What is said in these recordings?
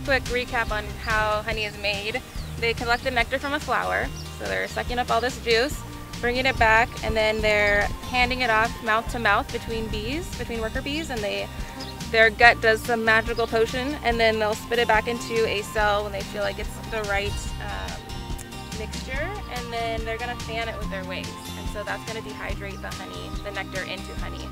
quick recap on how honey is made. They collect the nectar from a flower, so they're sucking up all this juice, bringing it back, and then they're handing it off mouth to mouth between bees, between worker bees, and their gut does some magical potion, and then they'll spit it back into a cell when they feel like it's the right mixture, and then they're gonna fan it with their wings, and so that's gonna dehydrate the honey, the nectar into honey.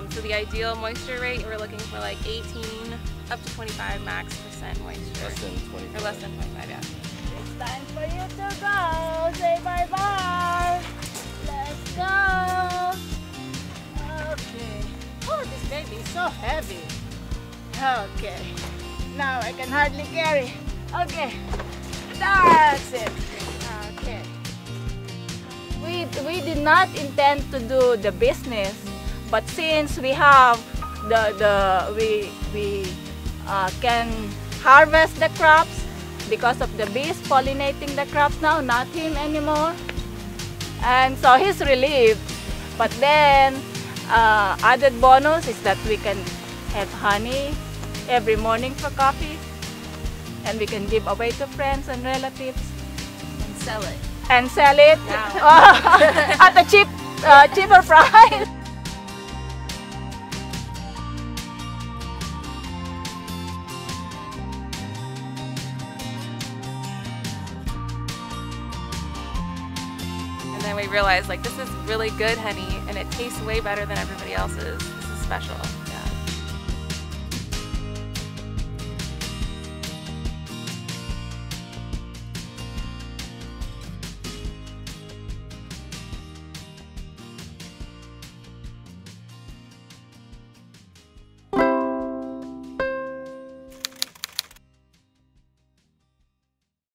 So the ideal moisture rate, we're looking for like 18 up to 25 max % moisture. Less than 25. Or less than 25, yeah. It's time for you to go. Say bye-bye. Let's go. Okay. Oh, this baby is so heavy. Okay. Now I can hardly carry. Okay. That's it. Okay. We did not intend to do the business, but since we have we can harvest the crops because of the bees pollinating the crops now, not him anymore. And so he's relieved. But then added bonus is that we can have honey every morning for coffee, and we can give away to friends and relatives. And sell it. And sell it at a cheaper price. And then we realized like this is really good honey and it tastes way better than everybody else's. This is special.